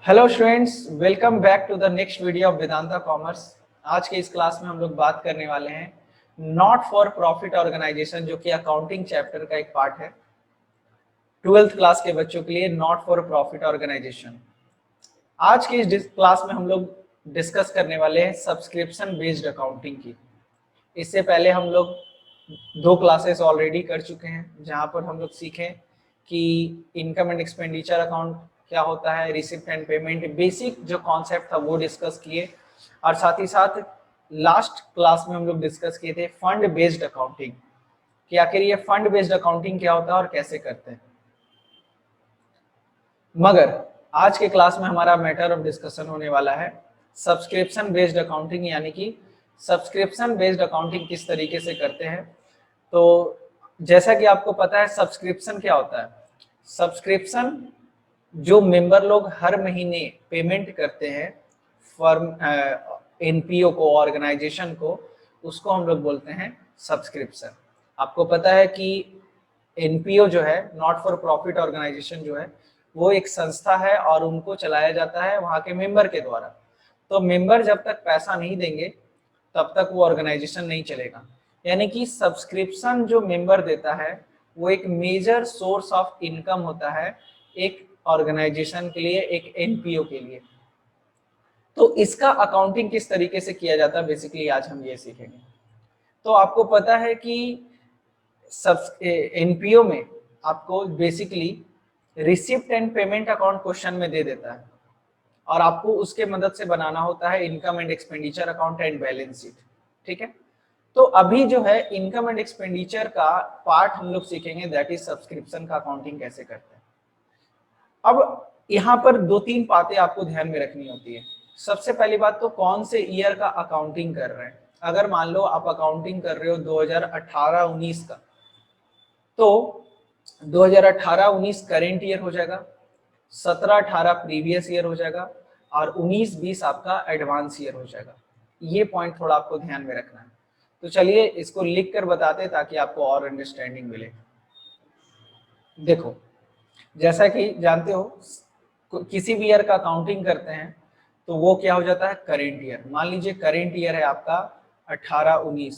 Hello students, welcome back to the next video of Vedanta Commerce. आज के इस class में हम लोग बात करने वाले हैं नॉट फॉर प्रॉफिट ऑर्गेनाइजेशन, जो कि अकाउंटिंग चैप्टर का एक पार्ट है। 12th क्लास के बच्चों के लिए नॉट फॉर प्रॉफिट ऑर्गेनाइजेशन। आज के इस क्लास में हम लोग डिस्कस करने वाले हैं सब्सक्रिप्शन बेस्ड अकाउंटिंग की। इससे पहले हम लोग 2 क्लासेस ऑलरेडी कर चुके हैं, जहां पर हम लोग सीखें कि इनकम एंड एक्सपेंडिचर अकाउंट क्या होता है, रिसिप्ट एंड पेमेंट, बेसिक जो कॉन्सेप्ट था वो डिस्कस किए। और साथ ही साथ लास्ट क्लास में हम लोग डिस्कस किए थे फंड बेस्ड अकाउंटिंग, कि आखिर ये फंड बेस्ड अकाउंटिंग क्या होता है और कैसे करते हैं। मगर आज के क्लास में हमारा मैटर ऑफ डिस्कशन होने वाला है सब्सक्रिप्शन बेस्ड अकाउंटिंग, यानी कि सब्सक्रिप्शन बेस्ड अकाउंटिंग किस तरीके से करते हैं। तो जैसा कि आपको पता है सब्सक्रिप्शन क्या होता है। सब्सक्रिप्शन जो मेंबर लोग हर महीने पेमेंट करते हैं फर्म एनपीओ को, ऑर्गेनाइजेशन को, उसको हम लोग बोलते हैं सब्सक्रिप्शन। आपको पता है कि एनपीओ जो है, नॉट फॉर प्रॉफिट ऑर्गेनाइजेशन जो है, वो एक संस्था है और उनको चलाया जाता है वहां के मेंबर के द्वारा। तो मेंबर जब तक पैसा नहीं देंगे तब तक वो ऑर्गेनाइजेशन नहीं चलेगा। यानी कि सब्सक्रिप्शन जो मेंबर देता है वो एक मेजर सोर्स ऑफ इनकम होता है एक ऑर्गेनाइजेशन के लिए, एक एनपीओ के लिए। तो इसका अकाउंटिंग किस तरीके से किया जाता है, बेसिकली आज हम ये सीखेंगे। तो आपको पता है कि सब एनपीओ में आपको basically receipt and payment account question में दे देता है, और आपको उसके मदद से बनाना होता है income and expenditure account and balance sheet. ठीक है, तो अभी जो है इनकम एंड एक्सपेंडिचर का पार्ट हम लोग सीखेंगे, दैट इज सब्सक्रिप्शन का अकाउंटिंग कैसे करते हैं। अब यहाँ पर 2-3 बातें आपको ध्यान में रखनी होती है। सबसे पहली बात तो कौन से ईयर का अकाउंटिंग कर रहे हैं। अगर मान लो आप अकाउंटिंग कर रहे हो 2018-19 का, तो 2018-19 करेंट ईयर हो जाएगा, 17-18 प्रीवियस ईयर हो जाएगा, और 19-20 आपका एडवांस ईयर हो जाएगा। ये पॉइंट थोड़ा आपको ध्यान में रखना है। तो चलिए इसको लिख कर बताते ताकि आपको और अंडरस्टैंडिंग मिले। देखो, जैसा कि जानते हो किसी भी ईयर का अकाउंटिंग करते हैं तो वो क्या हो जाता है, करेंट ईयर। मान लीजिए करेंट ईयर है आपका 18-19,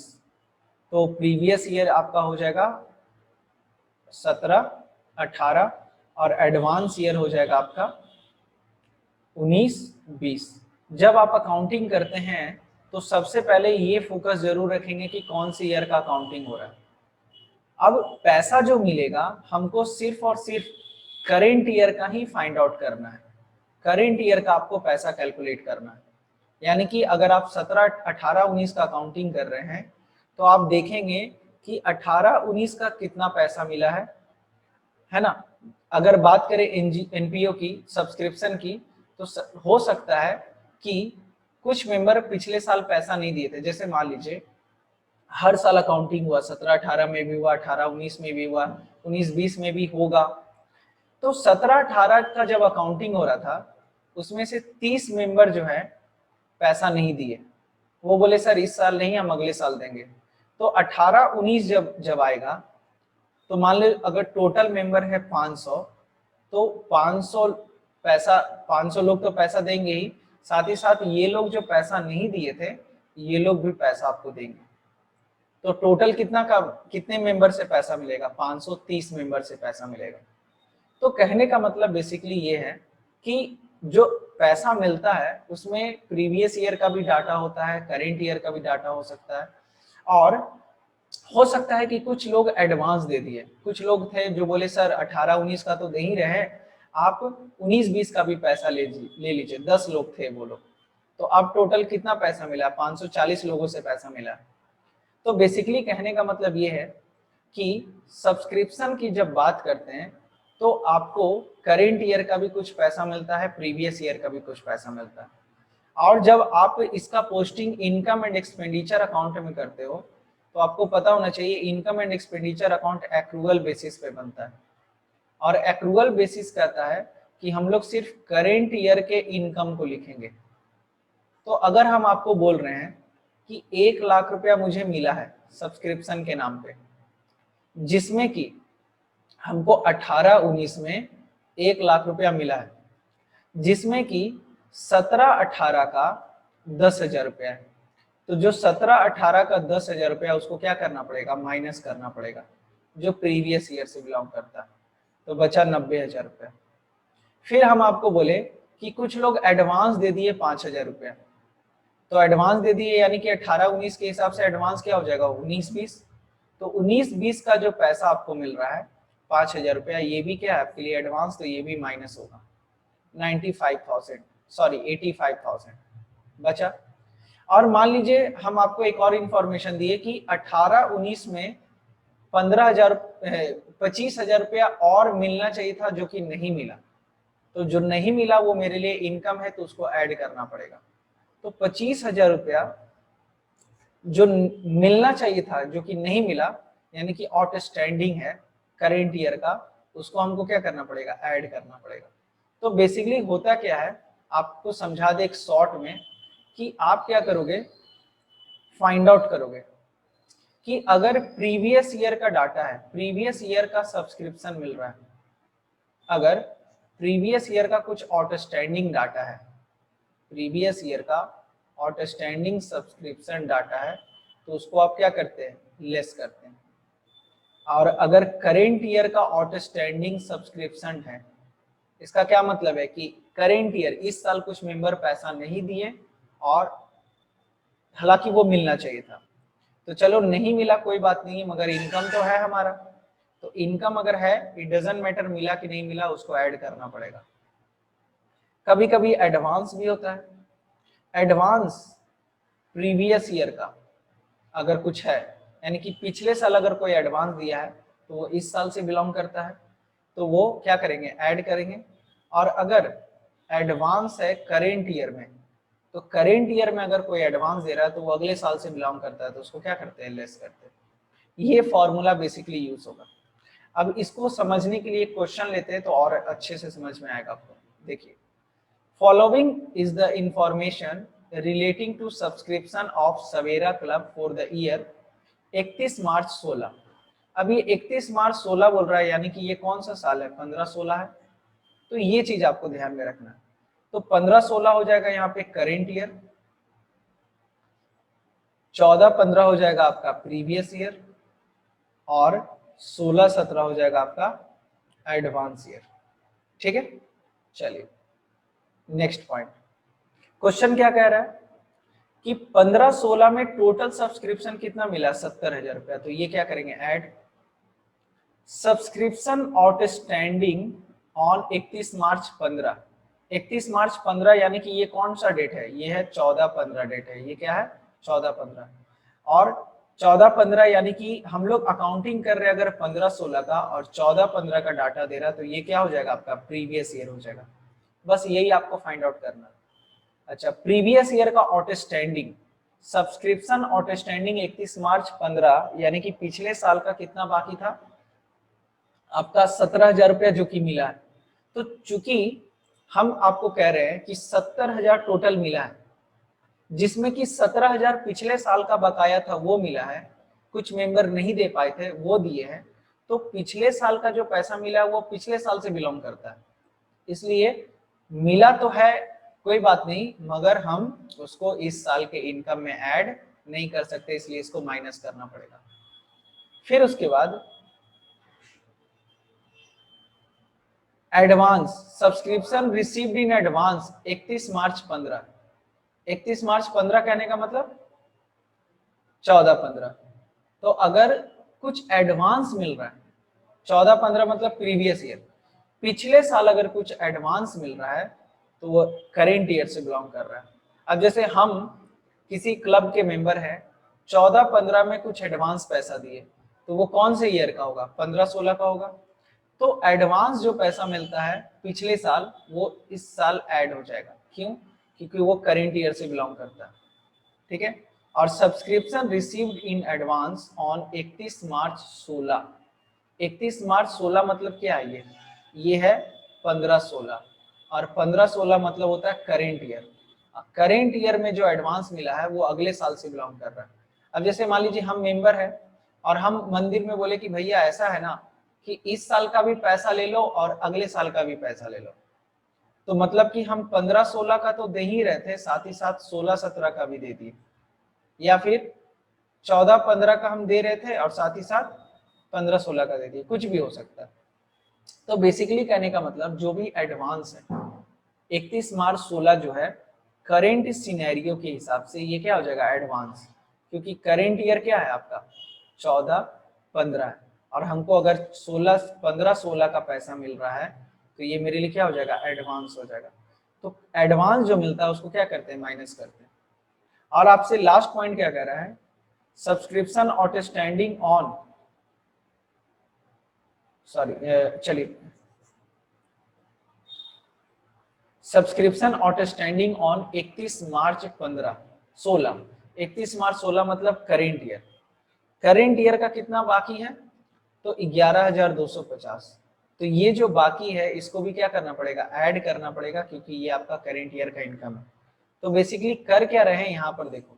तो प्रीवियस ईयर आपका हो जाएगा 17-18, और एडवांस ईयर हो जाएगा आपका 19-20। जब आप अकाउंटिंग करते हैं तो सबसे पहले ये फोकस जरूर रखेंगे कि कौन सी ईयर का अकाउंटिंग हो रहा है। अब पैसा जो मिलेगा हमको सिर्फ और सिर्फ करेंट ईयर का ही फाइंड आउट करना है। करेंट ईयर का आपको पैसा कैलकुलेट करना है। यानी कि अगर आप 17-18-19 का अकाउंटिंग कर रहे हैं तो आप देखेंगे कि 18-19 का कितना पैसा मिला है ना। अगर बात करें एनपीओ की, सब्सक्रिप्शन की, तो हो सकता है कि कुछ मेंबर पिछले साल पैसा नहीं दिए थे। जैसे मान लीजिए हर साल अकाउंटिंग हुआ, 17-18 में भी हुआ, 18-19 में भी हुआ, 19-20 में भी होगा। तो 17-18 का जब अकाउंटिंग हो रहा था उसमें से 30 मेंबर जो है पैसा नहीं दिए। वो बोले सर इस साल नहीं, हम अगले साल देंगे। तो 18-19 जब जब आएगा तो मान लो अगर टोटल मेंबर है 500, तो 500 लोग तो पैसा देंगे ही, साथ ही साथ ये लोग जो पैसा नहीं दिए थे ये लोग भी पैसा आपको देंगे। तो टोटल कितने मेंबर से पैसा मिलेगा, 530 मेंबर से पैसा मिलेगा। तो कहने का मतलब बेसिकली ये है कि जो पैसा मिलता है उसमें प्रीवियस ईयर का भी डाटा होता है, करेंट ईयर का भी डाटा हो सकता है, और हो सकता है कि कुछ लोग एडवांस दे दिए। कुछ लोग थे जो बोले सर 18-19 का तो दे ही रहे, आप 19-20 का भी पैसा ले लीजिए। 10 लोग थे वो लोग, तो अब टोटल कितना पैसा मिला, 540 लोगों से पैसा मिला। तो बेसिकली कहने का मतलब ये है कि सब्सक्रिप्शन की जब बात करते हैं तो आपको करेंट ईयर का भी कुछ पैसा मिलता है, प्रीवियस ईयर का भी कुछ पैसा मिलता है। और जब आप इसका posting income and expenditure account में करते हो तो आपको पता होना चाहिए income and expenditure account accrual basis पे बनता है। और एक्रूअल बेसिस कहता है कि हम लोग सिर्फ करेंट ईयर के इनकम को लिखेंगे। तो अगर हम आपको बोल रहे हैं कि 1 लाख रुपया मुझे मिला है सब्सक्रिप्शन के नाम पे, जिसमें कि हमको 18-19 में 1 लाख रुपया मिला है, जिसमें कि 17-18 का 10,000 रुपया है। तो जो 17-18 का 10,000 रुपया उसको क्या करना पड़ेगा, माइनस करना पड़ेगा, जो प्रीवियस ईयर से बिलोंग करता है। तो बचा 90,000 रुपया। फिर हम आपको बोले कि कुछ लोग एडवांस दे दिए 5,000 रुपया। तो एडवांस दे दिए यानी कि 18-19 के हिसाब से एडवांस क्या हो जाएगा, 19-20। तो 19-20 का जो पैसा आपको मिल रहा है 5,000 रुपया, ये भी क्या है आपके लिए एडवांस, तो ये भी माइनस होगा 85,000 बचा। और मान लीजिए हम आपको एक और इंफॉर्मेशन दिए कि 18-19 में 25,000 रुपया और मिलना चाहिए था जो कि नहीं मिला। तो जो नहीं मिला वो मेरे लिए इनकम है, तो उसको ऐड करना पड़ेगा। तो 25,000 रुपया जो मिलना चाहिए था जो कि नहीं मिला, यानी कि आउटस्टैंडिंग है करेंट ईयर का, उसको हमको क्या करना पड़ेगा, ऐड करना पड़ेगा। तो बेसिकली होता क्या है, आपको समझा दे एक शॉर्ट में कि आप क्या करोगे, फाइंड आउट करोगे कि अगर प्रीवियस ईयर का डाटा है, प्रीवियस ईयर का सब्सक्रिप्शन मिल रहा है, अगर प्रीवियस ईयर का कुछ आउटस्टैंडिंग डाटा है, प्रीवियस ईयर का आउटस्टैंडिंग सब्सक्रिप्शन डाटा है, तो उसको आप क्या करते हैं, लेस करते हैं। और अगर करेंट ईयर का आउटस्टैंडिंग सब्सक्रिप्शन है, इसका क्या मतलब है कि करेंट ईयर इस साल कुछ मेंबर पैसा नहीं दिए और हालांकि वो मिलना चाहिए था, तो चलो नहीं मिला कोई बात नहीं, मगर इनकम तो है हमारा। तो इनकम अगर है, इट डजंट मैटर मिला कि नहीं मिला, उसको ऐड करना पड़ेगा। कभी कभी एडवांस भी होता है, एडवांस प्रीवियस ईयर का अगर कुछ है, यानी कि पिछले साल अगर कोई एडवांस दिया है तो वो इस साल से बिलोंग करता है, तो वो क्या करेंगे, ऐड करेंगे। और अगर एडवांस है करेंट ईयर में, तो करेंट ईयर में अगर कोई एडवांस दे रहा है तो वो अगले साल से बिलोंग करता है, तो उसको क्या करते हैं, लेस करते हैं। ये फॉर्मूला बेसिकली यूज होगा। अब इसको समझने के लिए क्वेश्चन लेते हैं तो और अच्छे से समझ में आएगा आपको। देखिए, following is the information relating to subscription of Savera Club for the year 31 March 16। अब ये 31 मार्च 16 बोल रहा है, यानी कि ये कौन सा साल है, 15-16 है। तो ये चीज आपको ध्यान में रखना है। तो 15-16 हो जाएगा यहाँ पे करेंट ईयर, 14-15 हो जाएगा आपका प्रीवियस ईयर, और 16-17 हो जाएगा आपका एडवांस ईयर। ठीक है, चलिए नेक्स्ट पॉइंट। क्वेश्चन क्या कह रहा है कि 15-16 में टोटल सब्सक्रिप्शन कितना मिला, 70,000 रुपया। तो ये क्या करेंगे, ऐड सब्सक्रिप्शन आउटस्टैंडिंग ऑन 31 मार्च 15। 31 मार्च 15 यानी कि ये कौन सा डेट है, ये है 14-15 डेट है, ये क्या है 14-15। और 14-15 यानी कि हम लोग अकाउंटिंग कर रहे हैं अगर 15-16 का और 14-15 का डाटा दे रहा है, तो ये क्या हो जाएगा आपका प्रीवियस ईयर हो जाएगा। बस यही आपको फाइंड आउट करना है। अच्छा, प्रीवियस ईयर का आउटस्टैंडिंग सब्सक्रिप्शन आउटस्टैंडिंग 31 मार्च 15 यानी कि पिछले साल का कितना बाकी था आपका, 17,000 रुपया जो कि मिला है। तो चूंकि हम आपको कह रहे हैं कि 70,000 टोटल मिला है, जिसमें कि 17,000 पिछले साल का बकाया था वो मिला है, कुछ मेंबर नहीं दे पाए थे वो दिए हैं, तो पिछले साल का जो पैसा मिला है वो पिछले साल से बिलोंग करता है। इसलिए मिला तो है कोई बात नहीं, मगर हम उसको इस साल के इनकम में ऐड नहीं कर सकते, इसलिए इसको माइनस करना पड़ेगा। फिर उसके बाद advance subscription received in advance 31 मार्च 15। 31 मार्च 15 कहने का मतलब 14-15। तो अगर कुछ एडवांस मिल रहा है, 14-15 मतलब प्रीवियस ईयर, पिछले साल अगर कुछ एडवांस मिल रहा है तो वो करेंट ईयर से बिलोंग कर रहा है। अब जैसे हम किसी क्लब के मेंबर हैं, 14-15 में कुछ एडवांस पैसा दिए, तो वो कौन से ईयर का होगा, 15-16 का होगा। तो एडवांस जो पैसा मिलता है पिछले साल वो इस साल ऐड हो जाएगा, क्यों, क्योंकि वो करेंट ईयर से बिलोंग करता है। ठीक है, और subscription received in advance on 31 March 16। 31 March 16 मतलब क्या है, ये है 15-16, और 15-16 मतलब होता है करेंट ईयर। करेंट ईयर में जो एडवांस मिला है वो अगले साल से बिलोंग कर रहा है। अब जैसे मान लीजिए हम मेंबर है और हम मंदिर में बोले कि भैया ऐसा है ना कि इस साल का भी पैसा ले लो और अगले साल का भी पैसा ले लो, तो मतलब कि हम 15-16 का तो दे ही रहे थे, साथ ही साथ 16-17 का भी दे दिए, या फिर 14-15 का हम दे रहे थे और साथ ही साथ 15-16 का दे दिए, कुछ भी हो सकता है। तो बेसिकली कहने का मतलब जो भी एडवांस है 31 मार्च 16 जो है करेंट सिनेरियो के हिसाब से ये क्या हो जाएगा एडवांस, क्योंकि करेंट ईयर क्या है आपका 14-15 है और हमको अगर 15-16 का पैसा मिल रहा है तो ये मेरे लिए क्या हो जाएगा एडवांस हो जाएगा। तो एडवांस जो मिलता है उसको क्या करते हैं माइनस करते हैं। और आपसे लास्ट पॉइंट क्या कह रहा है, सब्सक्रिप्शन आउटस्टैंडिंग ऑन, सॉरी चलिए, subscription outstanding on 31 March 16 31 March 16 मतलब करेंट ईयर, करेंट ईयर का कितना बाकी है तो 11,250। तो ये जो बाकी है इसको भी क्या करना पड़ेगा ऐड करना पड़ेगा, क्योंकि ये आपका करेंट ईयर का इनकम है। तो बेसिकली कर क्या रहे हैं यहाँ पर देखो,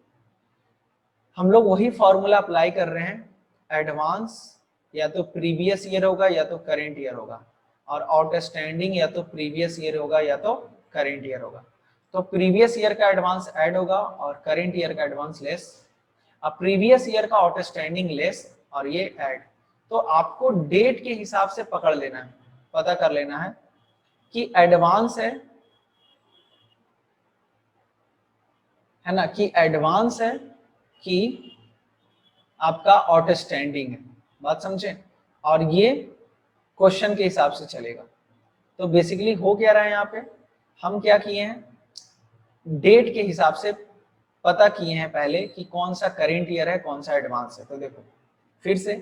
हम लोग वही फॉर्मूला अप्लाई कर रहे हैं, एडवांस या तो प्रीवियस ईयर होगा या तो करेंट ईयर होगा, और आउटस्टैंडिंग या तो प्रीवियस ईयर होगा या तो करेंट ईयर होगा। तो प्रीवियस ईयर का एडवांस ऐड होगा और करेंट ईयर का एडवांस लेस, अब प्रीवियस ईयर का आउटस्टैंडिंग लेस और ये ऐड। तो आपको डेट के हिसाब से पकड़ लेना है, पता कर लेना है कि एडवांस है ना, कि एडवांस है कि आपका आउटस्टैंडिंग है, बात समझे, और ये क्वेश्चन के हिसाब से चलेगा। तो बेसिकली हो क्या रहा है यहाँ पे, हम क्या किए हैं डेट के हिसाब से पता किए हैं पहले कि कौन सा करेंट ईयर है कौन सा एडवांस है। तो देखो फिर से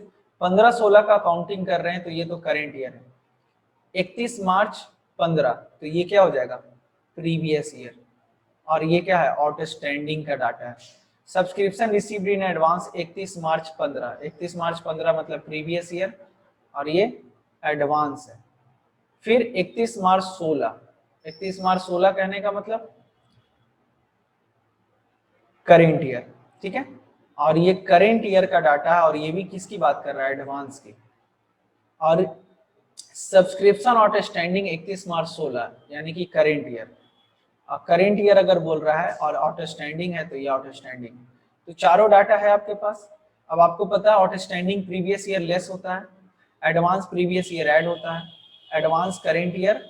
15-16 का काउंटिंग कर रहे हैं तो ये तो करेंट ईयर है, 31 मार्च 15 तो ये क्या हो जाएगा प्रीवियस ईयर, और ये क्या है आउटस्टैंडिंग का डाटा है। सब्सक्रिप्शन रिसीव्ड इन एडवांस 31 मार्च 15, 31 मार्च 15 मतलब प्रीवियस ईयर और ये एडवांस है। फिर 31 मार्च 16, 31 मार्च 16 कहने का मतलब करेंट ईयर, ठीक है, और ये करेंट ईयर का डाटा है और ये भी किसकी बात कर रहा है एडवांस की। और सब्सक्रिप्शन आउटस्टैंडिंग 31 मार्च 16 यानी कि करेंट ईयर, करेंट ईयर अगर बोल रहा है और आउटस्टैंडिंग है तो ये आउटस्टैंडिंग। तो चारों डाटा है आपके पास। अब आपको पता है आउटस्टैंडिंग प्रीवियस ईयर लेस होता है, एडवांस प्रीवियस ईयर ऐड होता है, एडवांस करेंट ईयर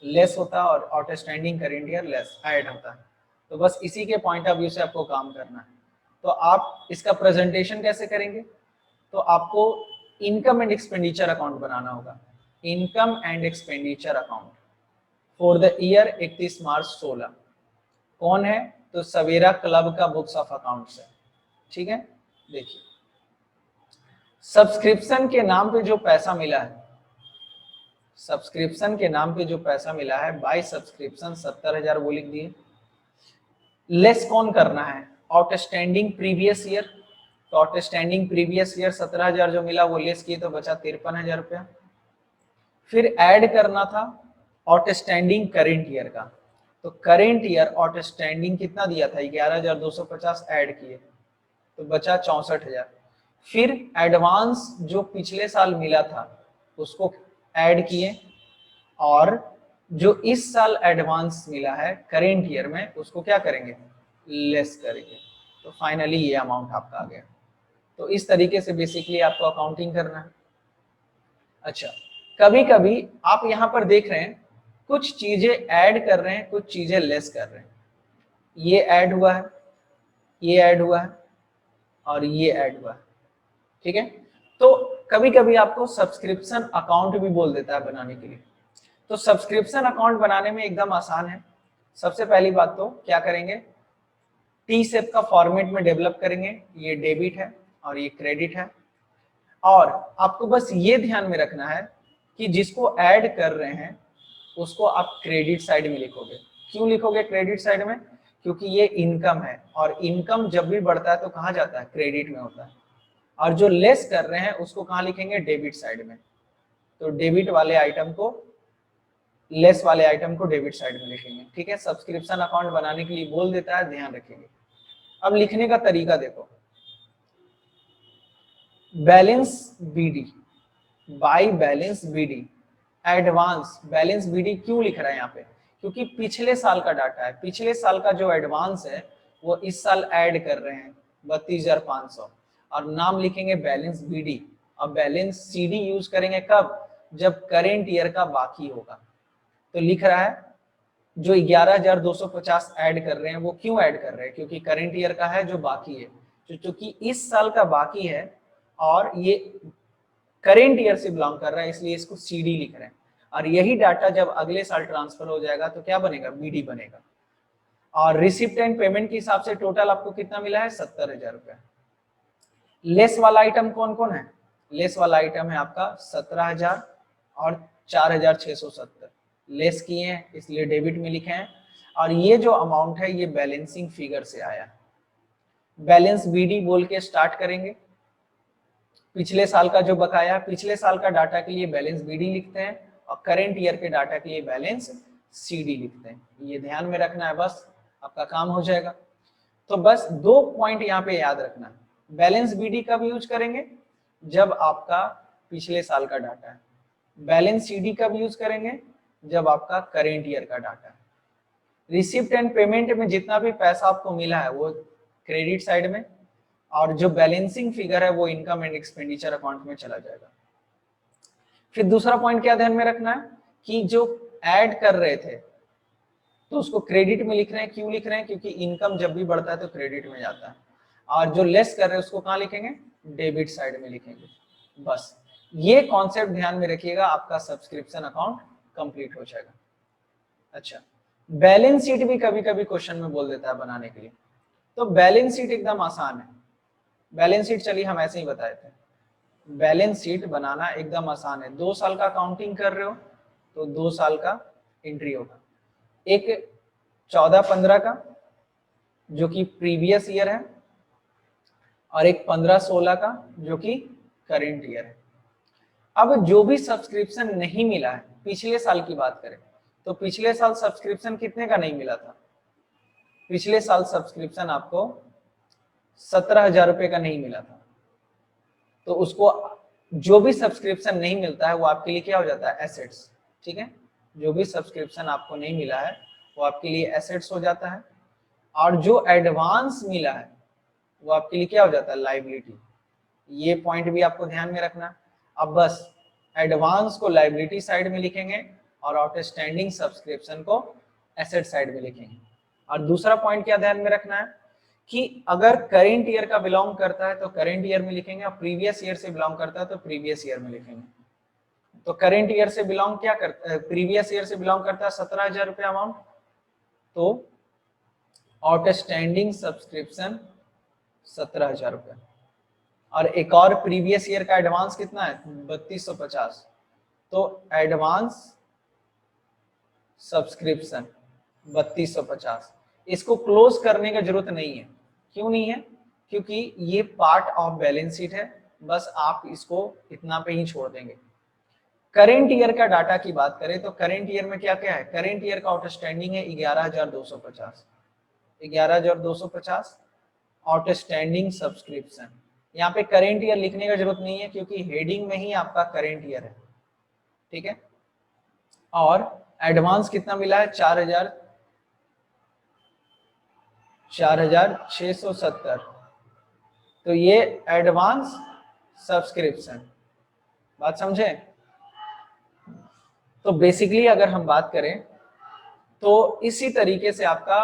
लेस होता है और outstanding current year less add होता है। तो बस इसी के पॉइंट ऑफ व्यू से आपको काम करना है। तो आप इसका प्रेजेंटेशन कैसे करेंगे, तो आपको इनकम एंड एक्सपेंडिचर अकाउंट बनाना होगा, income and expenditure account for the year 31 March 16। कौन है तो सवेरा क्लब का बुक्स ऑफ अकाउंट्स है, ठीक है। देखिए सब्सक्रिप्शन के नाम पे जो पैसा मिला है, सब्सक्रिप्शन के नाम पे जो पैसा मिला है बाय सब्सक्रिप्शन 70,000 वो लिख दिए, लेस कौन करना है आउटस्टैंडिंग प्रीवियस ईयर, तो आउटस्टैंडिंग प्रीवियस ईयर 17,000 जो मिला वो लेस किए तो बचा 53,000 रुपया। फिर ऐड करना था आउटस्टैंडिंग करेंट ईयर का, तो करेंट ईयर आउटस्टैंडिंग कितना दिया था 11,250 ऐड किए तो बचा 64,000। फिर एडवांस जो पिछले साल मिला था उसको ऐड किए और जो इस साल एडवांस मिला है करेंट ईयर में उसको क्या करेंगे लेस करेंगे, तो फाइनली ये अमाउंट आपका आ गया। तो इस तरीके से बेसिकली आपको अकाउंटिंग करना है। अच्छा कभी कभी आप यहाँ पर देख रहे हैं कुछ चीजें ऐड कर रहे हैं कुछ चीजें लेस कर रहे हैं, ये ऐड हुआ है ये ऐड हुआ है और ये ऐड हुआ है, ठीक है। तो कभी कभी आपको सब्सक्रिप्शन अकाउंट भी बोल देता है बनाने के लिए। तो सब्सक्रिप्शन अकाउंट बनाने में एकदम आसान है। सबसे पहली बात तो क्या करेंगे टी शेप का फॉर्मेट में डेवलप करेंगे, ये डेबिट है और ये क्रेडिट है। और आपको बस ये ध्यान में रखना है कि जिसको ऐड कर रहे हैं उसको आप क्रेडिट साइड में लिखोगे। क्यों लिखोगे क्रेडिट साइड में, क्योंकि ये इनकम है और इनकम जब भी बढ़ता है तो कहाँ जाता है क्रेडिट में होता है, और जो लेस कर रहे हैं उसको कहाँ लिखेंगे डेबिट साइड में। तो डेबिट वाले आइटम को लेस वाले आइटम को डेबिट साइड में लिखेंगे, ठीक है। सब्सक्रिप्शन अकाउंट बनाने के लिए बोल देता है, ध्यान रखेंगे। अब लिखने का तरीका देखो, balance BD by balance BD, advance balance BD क्यों लिख रहा है यहाँ पे, क्योंकि पिछले साल का डाटा है, पिछले साल का जो एडवांस है वो इस साल ऐड कर रहे हैं 32,500 और नाम लिखेंगे बैलेंस बीडी। अब बैलेंस सीडी यूज करेंगे कब, जब करेंट ईयर का बाकी होगा। तो लिख रहा है जो 11,250 ऐड कर रहे हैं वो क्यों ऐड कर रहे हैं, क्योंकि करेंट ईयर का है जो बाकी है, क्योंकि इस साल का बाकी है और ये करेंट ईयर से बिलोंग कर रहा है, इसलिए इसको सीडी लिख रहे हैं। और यही डाटा जब अगले साल ट्रांसफर हो जाएगा तो क्या बनेगा, बीडी बनेगा। और रिसिप्ट एंड पेमेंट के हिसाब से टोटल आपको कितना मिला है, 70,000 रुपया। लेस वाला आइटम कौन कौन है, लेस वाला आइटम है आपका 17,000 और 4,670 लेस किए हैं, इसलिए डेबिट में लिखे हैं। और ये जो अमाउंट है ये बैलेंसिंग फिगर से आया है। बैलेंस बीडी बोल के स्टार्ट करेंगे, पिछले साल का जो बकाया, पिछले साल का डाटा के लिए बैलेंस बीडी लिखते हैं और करेंट ईयर के डाटा के लिए बैलेंस सीडी लिखते हैं। ये ध्यान में रखना है, बस आपका काम हो जाएगा। तो बस 2 पॉइंट यहाँ पे याद रखना है। बैलेंस बीडी कब यूज करेंगे, जब आपका पिछले साल का डाटा है। बैलेंस सीडी कब यूज करेंगे, जब आपका करेंट ईयर का डाटा है। रिसिप्ट एंड पेमेंट में जितना भी पैसा आपको मिला है वो क्रेडिट साइड में, और जो बैलेंसिंग फिगर है वो इनकम एंड एक्सपेंडिचर अकाउंट में चला जाएगा। फिर दूसरा पॉइंट क्या ध्यान में रखना है कि जो ऐड कर रहे थे तो उसको क्रेडिट में लिख रहे हैं, क्यों लिख रहे हैं, क्योंकि इनकम जब भी बढ़ता है तो क्रेडिट में जाता है, और जो लेस कर रहे हैं उसको कहाँ लिखेंगे, डेबिट साइड में लिखेंगे। बस ये कॉन्सेप्ट ध्यान में रखिएगा, आपका सब्सक्रिप्शन अकाउंट कंप्लीट हो जाएगा। अच्छा, बैलेंस शीट भी कभी कभी क्वेश्चन में बोल देता है बनाने के लिए, तो बैलेंस शीट एकदम आसान है। बैलेंस शीट चलिए हम ऐसे ही बताए थे, बैलेंस शीट बनाना एकदम आसान है। 2 साल का काउंटिंग कर रहे हो तो 2 साल का एंट्री होगा, एक 14-15 का जो कि प्रीवियस ईयर है, और एक 15-16 का जो कि करेंट ईयर है। अब जो भी सब्सक्रिप्शन नहीं मिला है, पिछले साल की बात करें तो पिछले साल सब्सक्रिप्शन कितने का नहीं मिला था, पिछले साल सब्सक्रिप्शन आपको 17,000 रुपए का नहीं मिला था। तो उसको, जो भी सब्सक्रिप्शन नहीं मिलता है वो आपके लिए क्या हो जाता है, एसेट्स। ठीक है, जो भी सब्सक्रिप्शन आपको नहीं मिला है वो आपके लिए एसेट्स हो जाता है, और जो एडवांस मिला है वो आपके लिए क्या हो जाता है, लायबिलिटी। ये पॉइंट भी आपको ध्यान में रखना। अब बस एडवांस को लायबिलिटी साइड में लिखेंगे और आउटस्टैंडिंग सब्सक्रिप्शन को एसेट साइड में लिखेंगे। और दूसरा पॉइंट क्या ध्यान में रखना है कि अगर करेंट ईयर का बिलोंग करता है तो करेंट ईयर में लिखेंगे, और प्रीवियस ईयर से बिलोंग करता है तो प्रीवियस ईयर में लिखेंगे। तो करेंट ईयर से बिलोंग क्या करता है, प्रीवियस ईयर से बिलोंग करता है 17,000 रुपये अमाउंट, तो आउटस्टैंडिंग सब्सक्रिप्शन 17,000 रुपये। और एक और प्रीवियस ईयर का एडवांस कितना है, 3250, तो एडवांस सब्सक्रिप्शन 3250। इसको क्लोज करने की जरूरत नहीं है, क्यों नहीं है, क्योंकि ये पार्ट ऑफ बैलेंस शीट है, बस आप इसको इतना पे ही छोड़ देंगे। करेंट ईयर का डाटा की बात करें तो करेंट ईयर में क्या क्या है, करेंट ईयर का आउटस्टैंडिंग है 11,250, 11,250 आउटस्टैंडिंग सब्सक्रिप्शन। यहाँ पे करेंट ईयर लिखने की जरूरत नहीं है क्योंकि हेडिंग में ही आपका करेंट ईयर है। ठीक है, और एडवांस कितना मिला है, 4,670, तो ये एडवांस सब्सक्रिप्शन। बात समझे। तो बेसिकली अगर हम बात करें तो इसी तरीके से आपका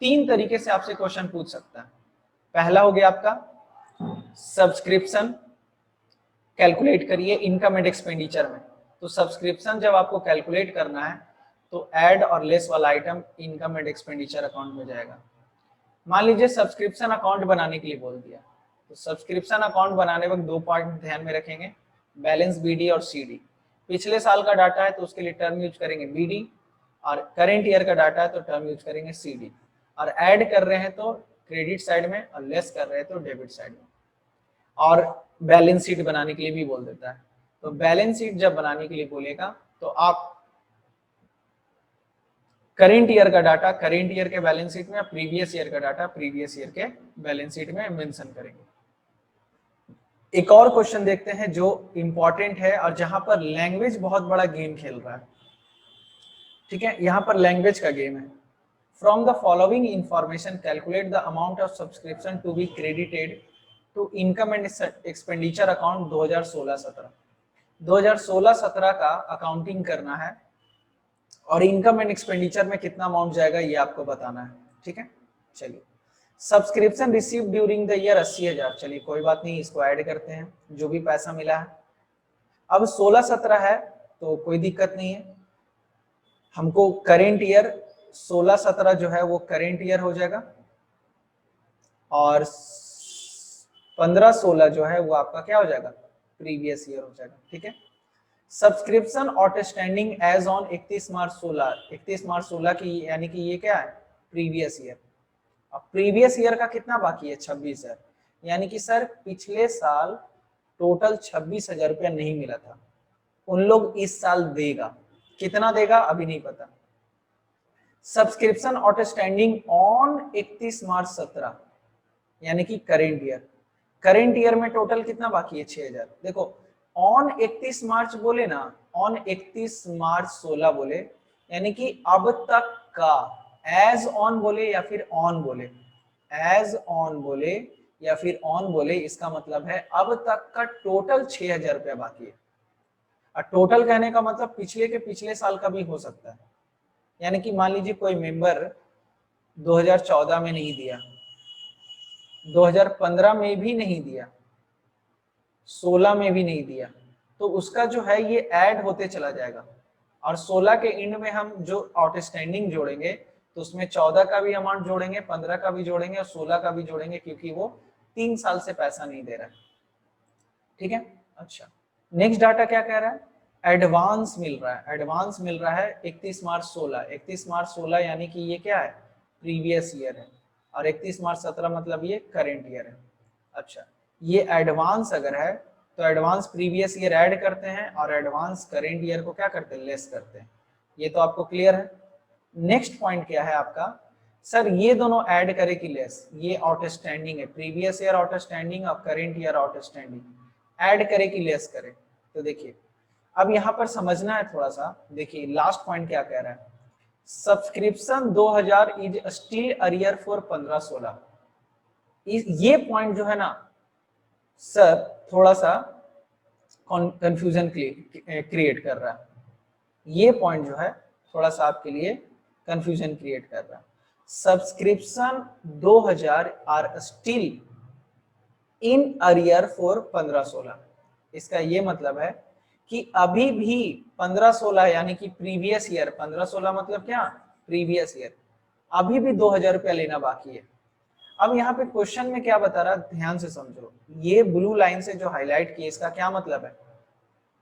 3 तरीके से आपसे क्वेश्चन पूछ सकता है। पहला हो गया आपका सब्सक्रिप्शन कैलकुलेट करिए इनकम एंड एक्सपेंडिचर में। तो सब्सक्रिप्शन जब आपको कैलकुलेट करना है तो ऐड और लेस वाला item income and expenditure account में जाएगा। मान लीजिए सब्सक्रिप्शन अकाउंट बनाने के लिए बोल दिया, तो सब्सक्रिप्शन अकाउंट बनाने वक्त 2 पॉइंट ध्यान में रखेंगे, बैलेंस बीडी और सीडी। पिछले साल का डाटा है तो उसके लिए टर्म यूज करेंगे बीडी, और करेंट ईयर का डाटा है तो टर्म यूज करेंगे सीडी। और ऐड कर रहे हैं तो क्रेडिट साइड में, और लेस कर रहे हैं तो डेबिट साइड में। और बैलेंस शीट बनाने के लिए भी बोल देता है। तो बैलेंस शीट जब बनाने के लिए बोलेगा तो आप करेंट ईयर का डाटा करेंट ईयर के बैलेंस शीट में, प्रीवियस ईयर का डाटा प्रीवियस ईयर के बैलेंस शीट में मेंशन करेंगे। एक और क्वेश्चन देखते हैं जो इंपॉर्टेंट है और जहां पर लैंग्वेज बहुत बड़ा गेम खेल रहा है। ठीक है, यहाँ पर लैंग्वेज का गेम है। From the following information calculate the amount of subscription to be credited to income and expenditure account 2016-17। 2016-17 का अकाउंटिंग करना है और इनकम एंड एक्सपेंडिचर में कितना अमाउंट जाएगा ये आपको बताना है। ठीक है, चलिए। Subscription receive during the year 80,000, चलिए कोई बात नहीं, इसको ऐड करते हैं जो भी पैसा मिला है। अब 16-17 है तो कोई दिक्कत नहीं है, हमको करेंट ईयर 16-17 जो है वो करेंट ईयर हो जाएगा और 15-16 जो है वो आपका क्या हो जाएगा, प्रीवियस ईयर हो जाएगा। ठीक है, subscription outstanding as on 31 March 16, 31 March 16 की, यानी कि ये क्या है, प्रीवियस ईयर। अब प्रीवियस ईयर का कितना बाकी है, 26,000, यानी कि सर पिछले साल टोटल 26,000 रुपया नहीं मिला था, उन लोग इस साल देगा, कितना देगा अभी नहीं पता। सब्सक्रिप्शन आउटस्टैंडिंग ऑन 31 मार्च 17, यानी कि करेंट ईयर, करेंट ईयर में टोटल कितना बाकी है, 6,000। देखो ऑन 31 मार्च बोले ना, ऑन 31 मार्च 16 बोले, यानी कि अब तक का, एज ऑन बोले या फिर ऑन बोले, एज ऑन बोले या फिर ऑन बोले, इसका मतलब है अब तक का टोटल 6,000 रुपया बाकी है। और टोटल कहने का मतलब पिछले के पिछले साल का भी हो सकता है, यानी कि मान लीजिए कोई मेंबर 2014 में नहीं दिया, 2015 में भी नहीं दिया, 16 में भी नहीं दिया, तो उसका जो है ये ऐड होते चला जाएगा और 16 के एंड में हम जो आउटस्टैंडिंग जोड़ेंगे तो उसमें 14 का भी अमाउंट जोड़ेंगे, 15 का भी जोड़ेंगे और 16 का भी जोड़ेंगे, क्योंकि वो 3 साल से पैसा नहीं दे रहा है। ठीक है, अच्छा नेक्स्ट डाटा क्या कह रहा है, एडवांस मिल रहा है, एडवांस मिल रहा है 31 मार्च 16, 31 मार्च 16 यानी कि ये क्या है, प्रीवियस ईयर है, और 31 मार्च 17 मतलब ये करेंट ईयर है। अच्छा, ये एडवांस अगर है तो एडवांस प्रीवियस ईयर ऐड करते हैं और एडवांस करेंट ईयर को क्या करते हैं, लेस करते हैं। ये तो आपको क्लियर है। नेक्स्ट पॉइंट क्या है आपका, सर ये दोनों ऐड करे कि लेस, ये आउटस्टैंडिंग है, प्रीवियस ईयर आउटस्टैंडिंग और करेंट ईयर आउटस्टैंडिंग, ऐड करे कि लेस करे। तो देखिए अब यहाँ पर समझना है थोड़ा सा, देखिए लास्ट पॉइंट क्या कह रहा है, subscription 2000 is still arrear for 15-16। ये पॉइंट जो है ना सर थोड़ा सा कंफ्यूजन क्रिएट कर रहा है, ये पॉइंट जो है थोड़ा सा आपके लिए कंफ्यूजन क्रिएट कर रहा है। Subscription 2000 are still in arrear for 15-16, इसका ये मतलब है कि अभी भी 15-16 यानी कि प्रीवियस ईयर, 15-16 मतलब क्या, प्रीवियस ईयर, अभी भी 2,000 रुपया लेना बाकी है। अब यहाँ पे क्वेश्चन में क्या बता रहा, ध्यान से समझो, ये ब्लू लाइन से जो हाईलाइट किए इसका क्या मतलब है,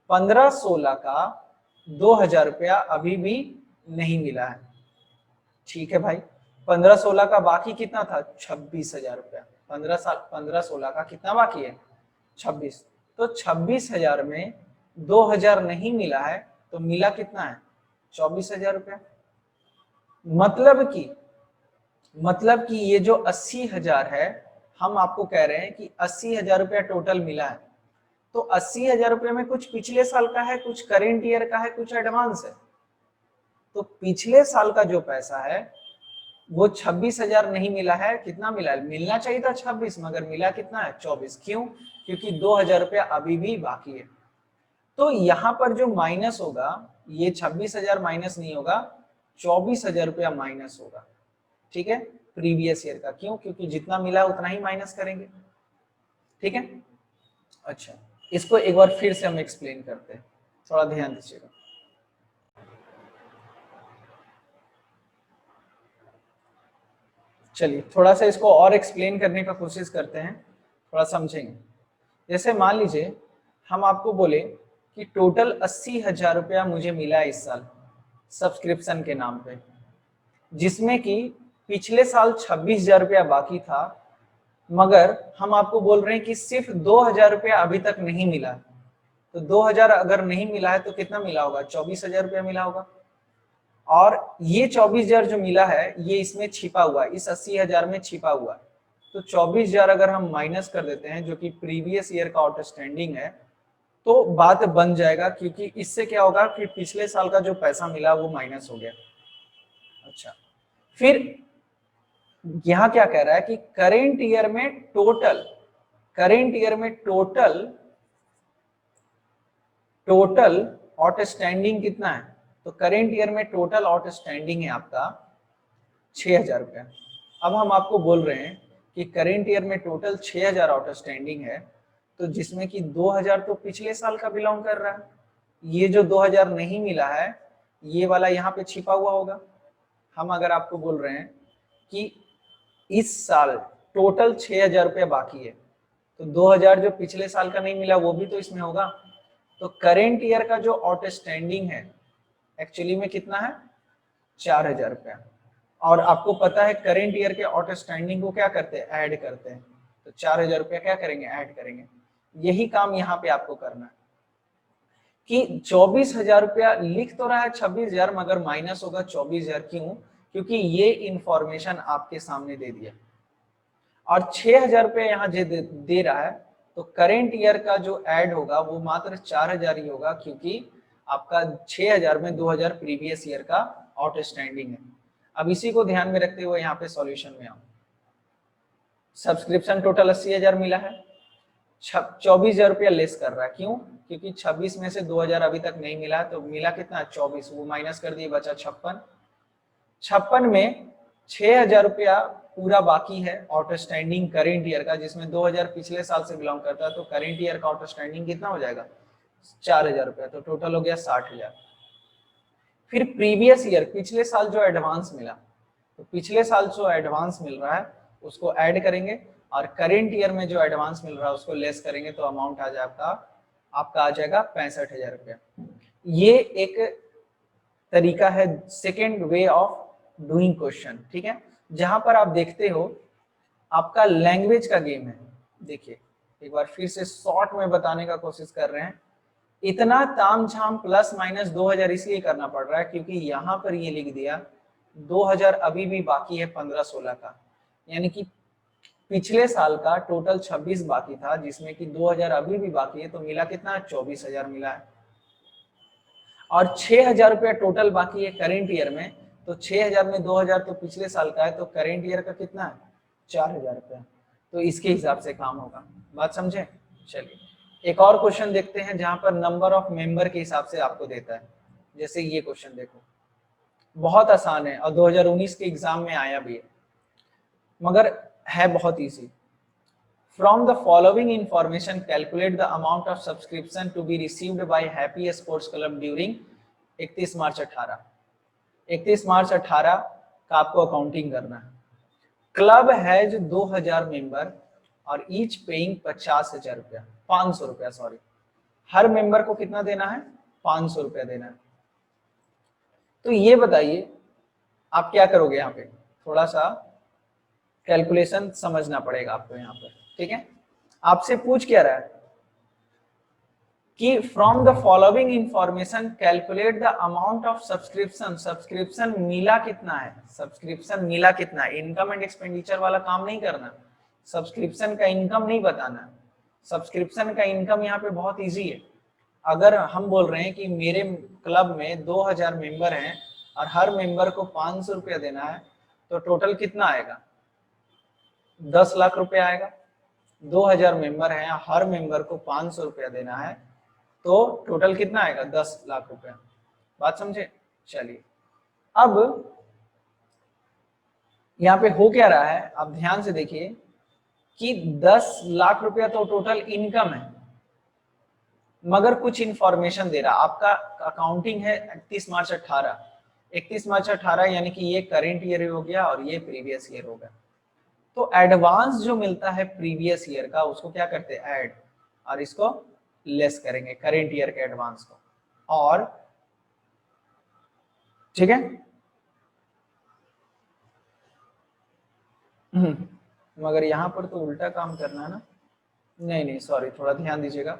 15-16 का 2,000 रुपया अभी भी नहीं मिला है। ठीक है भाई, 15-16 का बाकी कितना था, 26,000 रुपया, 15-16 का कितना बाकी है, 26, तो 26,000 में 2,000 नहीं मिला है तो मिला कितना है, 24,000 रुपया। मतलब कि ये जो 80,000 है, हम आपको कह रहे हैं कि 80,000 रुपया टोटल मिला है, तो 80,000 रुपये में कुछ पिछले साल का है, कुछ करेंट ईयर का है, कुछ एडवांस है। तो पिछले साल का जो पैसा है वो 26,000 नहीं मिला है, कितना मिला है, मिलना चाहिए था 26, मगर मिला कितना है, 24। क्यों, क्योंकि 2,000 रुपया अभी भी बाकी है। तो यहाँ पर जो माइनस होगा, ये 26,000 माइनस नहीं होगा, 24,000 रुपया माइनस होगा। ठीक है, प्रीवियस ईयर का, क्यों, क्योंकि जितना मिला उतना ही माइनस करेंगे। ठीक है, अच्छा इसको एक बार फिर से हम एक्सप्लेन करते हैं, थोड़ा ध्यान दीजिएगा। चलिए थोड़ा सा इसको और एक्सप्लेन करने का कोशिश करते हैं, थोड़ा समझेंगे। जैसे मान लीजिए हम आपको बोले कि टोटल 80,000 रुपया मुझे मिला इस साल सब्सक्रिप्शन के नाम पे, जिसमें कि पिछले साल 26,000 रुपया बाकी था, मगर हम आपको बोल रहे हैं कि सिर्फ 2,000 रुपया अभी तक नहीं मिला। तो 2,000 अगर नहीं मिला है तो कितना मिला होगा, 24,000 रुपया मिला होगा। और ये 24,000 जो मिला है ये इसमें छिपा हुआ है, इस 80,000 में छिपा हुआ है। तो 24,000 अगर हम माइनस कर देते हैं, जो कि प्रीवियस ईयर का आउटस्टैंडिंग है, तो बात बन जाएगा, क्योंकि इससे क्या होगा कि पिछले साल का जो पैसा मिला वो माइनस हो गया। अच्छा, फिर यहां क्या कह रहा है कि करेंट ईयर में टोटल, करेंट ईयर में टोटल आउटस्टैंडिंग कितना है? तो करेंट ईयर में टोटल आउटस्टैंडिंग है आपका 6,000 रुपया। अब हम आपको बोल रहे हैं कि करेंट ईयर में टोटल 6,000 आउटस्टैंडिंग है, तो जिसमें कि 2,000 तो पिछले साल का बिलोंग कर रहा है। ये जो 2,000 नहीं मिला है, ये वाला यहाँ पे छिपा हुआ होगा। हम अगर आपको बोल रहे हैं कि इस साल टोटल 6,000 रुपया बाकी है, तो 2,000 जो पिछले साल का नहीं मिला वो भी तो इसमें होगा। तो करेंट ईयर का जो आउटस्टैंडिंग है एक्चुअली में कितना है? 4,000 रुपया। और आपको पता है करेंट ईयर के आउटस्टैंडिंग को क्या करते हैं? ऐड करते हैं। तो 4,000 रुपया क्या करेंगे? ऐड करेंगे। यही काम यहाँ पे आपको करना है कि 24,000 रुपया लिख तो रहा है 26,000, मगर माइनस होगा 24,000। क्यों? क्योंकि ये इंफॉर्मेशन आपके सामने दे दिया, और 6,000 रुपया यहाँ दे रहा है, तो करेंट ईयर का जो ऐड होगा वो मात्र 4,000 ही होगा, क्योंकि आपका 6,000 में 2,000 प्रीवियस ईयर का आउटस्टैंडिंग है। अब इसी को ध्यान में रखते हुए यहाँ पे सॉल्यूशन में आओ। सब्सक्रिप्शन टोटल 80,000 मिला है, 24,000 रुपया लेस कर रहा है। क्यों? क्योंकि 26 में से 2,000 अभी तक नहीं मिला है, तो मिला कितना? 24, वो माइनस कर दिए, बचा 56। 56 में 6,000 रुपया पूरा बाकी है आउटस्टैंडिंग करेंट ईयर का, जिसमें 2,000 पिछले साल से बिलोंग करता है। तो करेंट ईयर का आउटस्टैंडिंग कितना हो जाएगा? 4,000 रुपया। तो टोटल हो गया 60,000। फिर प्रीवियस ईयर, पिछले साल जो एडवांस मिला, तो पिछले साल जो एडवांस मिल रहा है उसको ऐड करेंगे, और करेंट ईयर में जो एडवांस मिल रहा है उसको लेस करेंगे, तो अमाउंट आ जाएगा आपका आ जाएगा 65,000 रुपया। ये एक तरीका है, second way of doing question. ठीक है, जहां पर आप देखते हो आपका लैंग्वेज का गेम है। देखिए एक बार फिर से शॉर्ट में बताने का कोशिश कर रहे हैं। इतना तामझाम प्लस माइनस 2,000 इसलिए करना पड़ रहा है क्योंकि यहाँ पर ये लिख दिया 2,000 अभी भी बाकी है 15-16 का, यानी कि पिछले साल का टोटल 26 बाकी था, जिसमें कि 2,000 अभी भी बाकी है, तो मिला कितना? 24,000 मिला है। और 6,000 रुपया टोटल बाकी है करेंट ईयर में, तो 6,000 में 2,000 तो पिछले साल का है, तो करेंट ईयर का कितना है? 4,000 रुपया। तो इसके हिसाब से काम होगा। बात समझे? चलिए एक और क्वेश्चन देखते हैं जहां पर नंबर ऑफ मेंबर के हिसाब से आपको देता है। जैसे ये क्वेश्चन देखो, बहुत आसान है और 2019 के एग्जाम में आया भी है, मगर है बहुत easy. From the following information, calculate the amount of subscription to be received by Happy Sports Club during 31 मार्च 18। 31 मार्च 18 का आपको अकाउंटिंग करना है। क्लब हैज 2,000 मेंबर और ईच पेइंग 50,000 रुपया, 500 रुपया सॉरी। हर मेंबर को कितना देना है? 500 रुपया देना है। तो ये बताइए आप क्या करोगे? यहाँ पे थोड़ा सा कैलकुलेशन समझना पड़ेगा आपको यहाँ पर। ठीक है, आपसे पूछ क्या रहा है कि from the following information calculate the amount of subscription. Subscription मिला कितना है? सब्सक्रिप्शन मिला कितना है? इनकम एंड एक्सपेंडिचर वाला काम नहीं करना, सब्सक्रिप्शन का इनकम नहीं बताना। सब्सक्रिप्शन का इनकम यहाँ पे बहुत इजी है। अगर हम बोल रहे हैं कि मेरे क्लब में 2,000 मेंबर हैं और हर मेंबर को 500 रुपया देना है, तो टोटल कितना आएगा? 10 लाख रुपया आएगा। 2,000 मेंबर हैं, हर मेंबर को 500 रुपया देना है, तो टोटल कितना आएगा? 10 लाख रुपया। बात समझे? चलिए अब यहाँ पे हो क्या रहा है आप ध्यान से देखिए कि 10 लाख रुपया तो टोटल इनकम है, मगर कुछ इंफॉर्मेशन दे रहा। आपका अकाउंटिंग है 31 मार्च 18। 31 मार्च 18 यानी कि ये करेंट ईयर हो गया और ये प्रीवियस ईयर हो गया। तो एडवांस जो मिलता है प्रीवियस ईयर का उसको क्या करते हैं? ऐड, और इसको लेस करेंगे करेंट ईयर के एडवांस को। और ठीक है, मगर यहां पर तो उल्टा काम करना है ना। नहीं नहीं सॉरी, थोड़ा ध्यान दीजिएगा।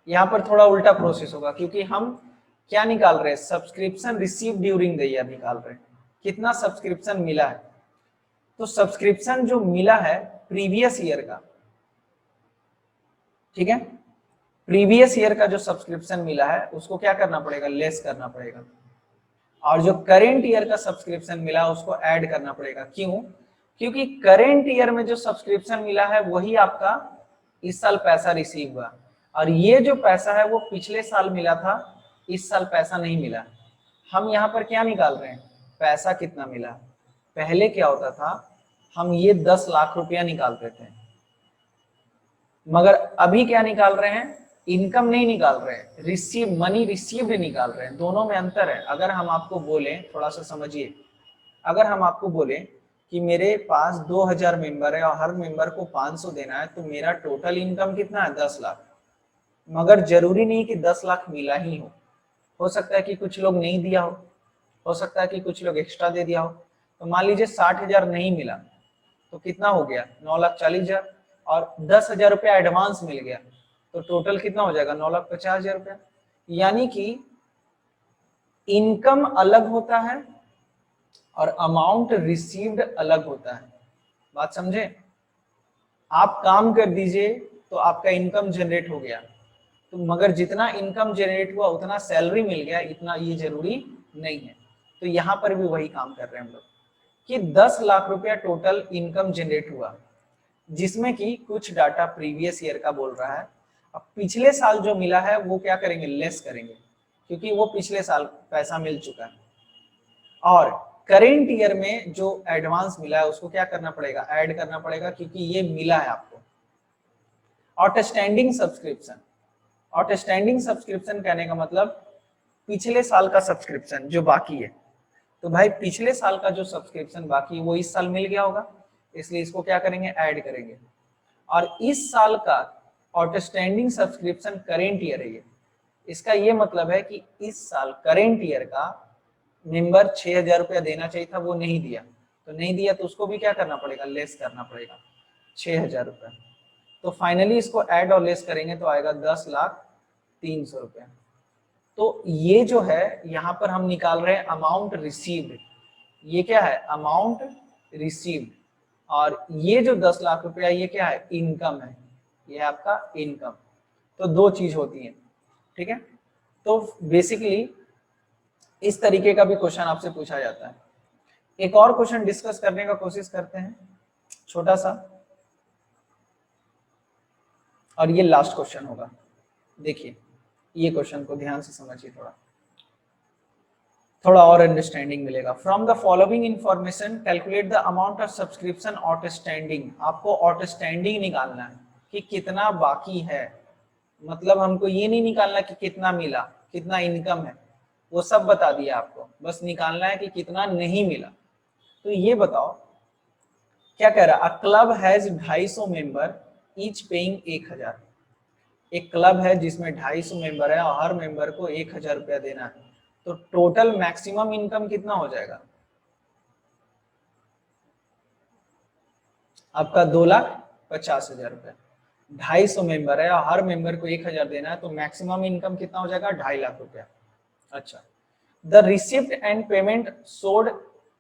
यहाँ पर थोड़ा उल्टा प्रोसेस होगा, क्योंकि हम क्या निकाल रहे हैं? Subscription receive during the year निकाल रहे हैं। कितना सब्सक्रिप्शन मिला है? तो सब्सक्रिप्शन जो मिला है प्रीवियस ईयर का, ठीक है, प्रीवियस ईयर का जो सब्सक्रिप्शन मिला है उसको क्या करना पड़ेगा, लेस करना पड़ेगा, और जो करेंट ईयर का सब्सक्रिप्शन मिला उसको ऐड करना पड़ेगा। क्यों? क्योंकि करेंट ईयर में जो सब्सक्रिप्शन मिला है वही आपका इस साल पैसा रिसीव हुआ, और ये जो पैसा है वो पिछले साल मिला था, इस साल पैसा नहीं मिला। हम यहाँ पर क्या निकाल रहे हैं, पैसा कितना मिला। पहले क्या होता था, हम ये 10 लाख रुपया निकालते थे, मगर अभी क्या निकाल रहे हैं, इनकम नहीं निकाल रहे हैं, रिसीव मनी रिसीव्ड निकाल रहे हैं। दोनों में अंतर है। अगर हम आपको बोले, थोड़ा सा समझिए, अगर हम आपको बोले कि मेरे पास 2000 मेंबर है और हर मेंबर को 500 देना है, तो मेरा टोटल इनकम कितना है, 10 लाख। मगर जरूरी नहीं कि 10 लाख मिला ही हो सकता है कि कुछ लोग नहीं दिया हो सकता है कि कुछ लोग एक्स्ट्रा दे दिया हो। तो मान लीजिए 60,000 नहीं मिला, तो कितना हो गया, 9,40,000, और 10,000 रुपया एडवांस मिल गया, तो टोटल कितना हो जाएगा, 9,50,000 रुपया। यानी कि इनकम अलग होता है और अमाउंट रिसीव्ड अलग होता है। बात समझे? आप काम कर दीजिए तो आपका इनकम जनरेट हो गया, तो मगर जितना इनकम जनरेट हुआ उतना सैलरी मिल गया, इतना ये जरूरी नहीं है। तो यहाँ पर भी वही काम कर रहे हैं हम लोग कि 10 लाख रुपया टोटल इनकम जनरेट हुआ, जिसमें कि कुछ डाटा प्रीवियस ईयर का बोल रहा है। अब पिछले साल जो मिला है वो क्या करेंगे, लेस करेंगे, क्योंकि वो पिछले साल पैसा मिल चुका है। और करेंट ईयर में जो एडवांस मिला है उसको क्या करना पड़ेगा, ऐड करना पड़ेगा, क्योंकि ये मिला है आपको। आउटस्टैंडिंग सब्सक्रिप्शन, आउटस्टैंडिंग सब्सक्रिप्शन कहने का मतलब पिछले साल का सब्सक्रिप्शन जो बाकी है। तो भाई पिछले साल का जो सब्सक्रिप्शन बाकी है वो इस साल मिल गया होगा, इसलिए इसको क्या करेंगे, ऐड करेंगे। और इस साल का आउटस्टैंडिंग सब्सक्रिप्शन करेंट ईयर है। इसका ये मतलब है कि इस साल करेंट ईयर का मेंबर 6,000 रुपया देना चाहिए था, वो नहीं दिया, तो नहीं दिया तो उसको भी क्या करना पड़ेगा, लेस करना पड़ेगा 6,000 रुपया। तो फाइनली इसको ऐड और लेस करेंगे तो आएगा 10,03,000 रुपया। तो ये जो है यहाँ पर हम निकाल रहे हैं अमाउंट रिसीव्ड। ये क्या है, अमाउंट रिसीव्ड, और ये जो 10 लाख रुपया ये क्या है, इनकम है, ये आपका इनकम। तो दो चीज होती है, ठीक है। तो बेसिकली इस तरीके का भी क्वेश्चन आपसे पूछा जाता है। एक और क्वेश्चन डिस्कस करने का कोशिश करते हैं, छोटा सा, और ये लास्ट क्वेश्चन होगा। देखिए ये क्वेश्चन को ध्यान से समझिए, थोड़ा और अंडरस्टैंडिंग मिलेगा। From the following information calculate the amount of subscription outstanding. आपको आउटस्टैंडिंग निकालना है कि कितना बाकी है, मतलब हमको ये नहीं निकालना कि कितना मिला, कितना इनकम है, वो सब बता दिया आपको, बस निकालना है कि कितना नहीं मिला। तो ये बताओ क्या कह रहा है, a club has 250 member each paying 1,000। एक क्लब है जिसमें 250 मेंबर है और हर मेंबर को 1,000 रुपया देना है, तो टोटल मैक्सिमम इनकम कितना हो जाएगा आपका, 2,50,000 रुपया। 250 मेंबर है और हर मेंबर को 1,000 देना है, तो मैक्सिमम इनकम कितना हो जाएगा, 2.5 लाख रुपया। अच्छा, द रिसिप्ट एंड पेमेंट सोड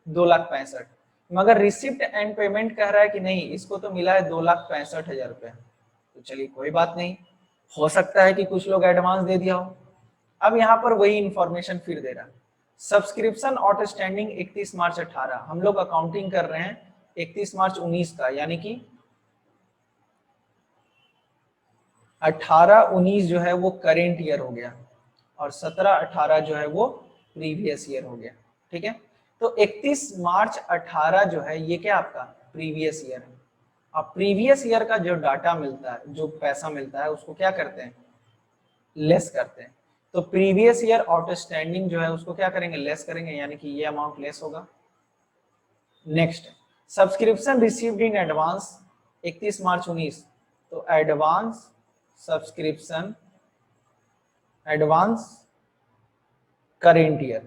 2,65,000, मगर रिसिप्ट एंड पेमेंट कह रहा है कि नहीं, इसको तो मिला है 2,65,000 रुपया। तो चलिए कोई बात नहीं, हो सकता है कि कुछ लोग एडवांस दे दिया हो। अब यहाँ पर वही इंफॉर्मेशन फिर दे रहा, सब्सक्रिप्शन आउटस्टैंडिंग 31 मार्च 18, हम लोग अकाउंटिंग कर रहे हैं 31 मार्च 19 का, यानी कि 18-19 जो है वो करेंट ईयर हो गया, और 17-18 जो है वो प्रीवियस ईयर हो गया, ठीक है। तो 31 मार्च 18 जो है ये क्या आपका प्रीवियस ईयर है। अब प्रीवियस ईयर का जो डाटा मिलता है, जो पैसा मिलता है, उसको क्या करते हैं, लेस करते हैं। तो प्रीवियस ईयर आउटस्टैंडिंग जो है उसको क्या करेंगे, लेस करेंगे, यानी कि ये अमाउंट लेस होगा। Next, subscription received in advance 31 मार्च 19, तो advance subscription, advance current year,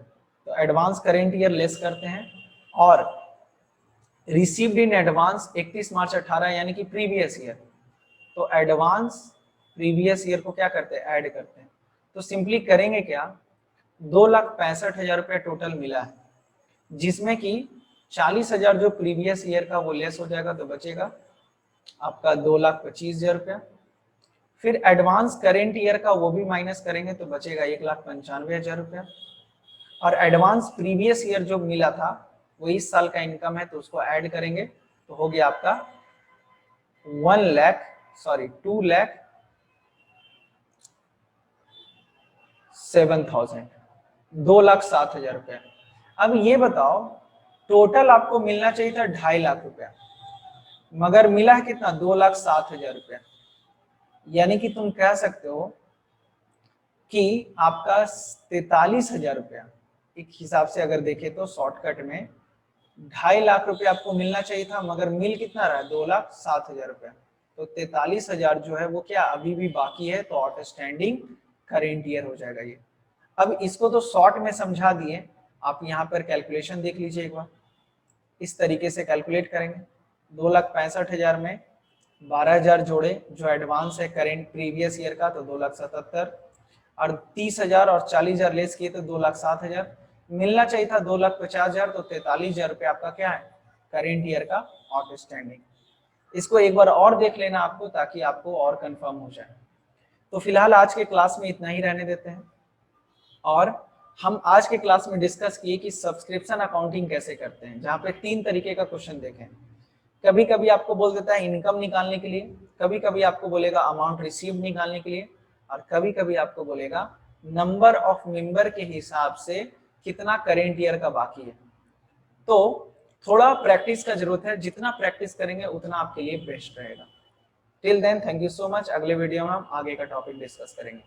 तो एडवांस करेंट ईयर लेस करते हैं, और रिसीव्ड इन एडवांस 31 मार्च 18 यानी कि प्रीवियस ईयर, तो एडवांस प्रीवियस ईयर को क्या करते हैं, ऐड करते हैं। तो सिंपली करेंगे क्या, 2,65,000 रुपया टोटल मिला है, जिसमें कि 40,000 जो प्रीवियस ईयर का वो लेस हो जाएगा, तो बचेगा आपका 2,25,000 रुपया। फिर एडवांस करेंट ईयर का वो भी माइनस करेंगे तो बचेगा 1,95,000 रुपया। और एडवांस प्रीवियस ईयर जो मिला था वो इस साल का इनकम है तो उसको ऐड करेंगे तो हो गया आपका 2,07,000, 2,07,000 रुपया। अब ये बताओ टोटल आपको मिलना चाहिए था 2.5 लाख रुपया, मगर मिला है कितना, 2,07,000 रुपया। यानी कि तुम कह सकते हो कि आपका 43,000 रुपया, एक हिसाब से अगर देखें तो शॉर्टकट में 2.5 लाख रुपया आपको मिलना चाहिए था, मगर मिल कितना रहा, 2,07,000 रुपया। तो 43,000 जो है वो क्या अभी भी बाकी है, तो आउटस्टैंडिंग करेंट ईयर हो जाएगा ये। अब इसको तो शॉर्ट में समझा दिए, आप यहाँ पर कैलकुलेशन देख लीजिए एक बार। इस तरीके से कैलकुलेट करेंगे, 2,65,000 में 12,000 जोड़े जो एडवांस है करेंट प्रीवियस ईयर का तो 2,77,000, और 30,000 और 40,000 लेस किए तो 2,07,000। मिलना चाहिए था 2,50,000, तो 43,000 रुपये आपका क्या है करेंट ईयर का आउटस्टैंडिंग। इसको एक बार और देख लेना आपको, ताकि आपको और कंफर्म हो जाए। तो फिलहाल आज के क्लास में इतना ही रहने देते हैं, और हम आज के क्लास में डिस्कस किए कि सब्सक्रिप्शन अकाउंटिंग कैसे करते हैं, जहाँ पे 3 तरीके का क्वेश्चन देखें। कभी कभी आपको बोल देता है इनकम निकालने के लिए, कभी कभी आपको बोलेगा अमाउंट रिसीव निकालने के लिए, और कभी कभी आपको बोलेगा नंबर ऑफ मेंबर के हिसाब से कितना करेंट ईयर का बाकी है। तो थोड़ा प्रैक्टिस का जरूरत है, जितना प्रैक्टिस करेंगे उतना आपके लिए बेस्ट रहेगा। Till then thank you so much. अगले वीडियो में हम आगे का टॉपिक डिस्कस करेंगे।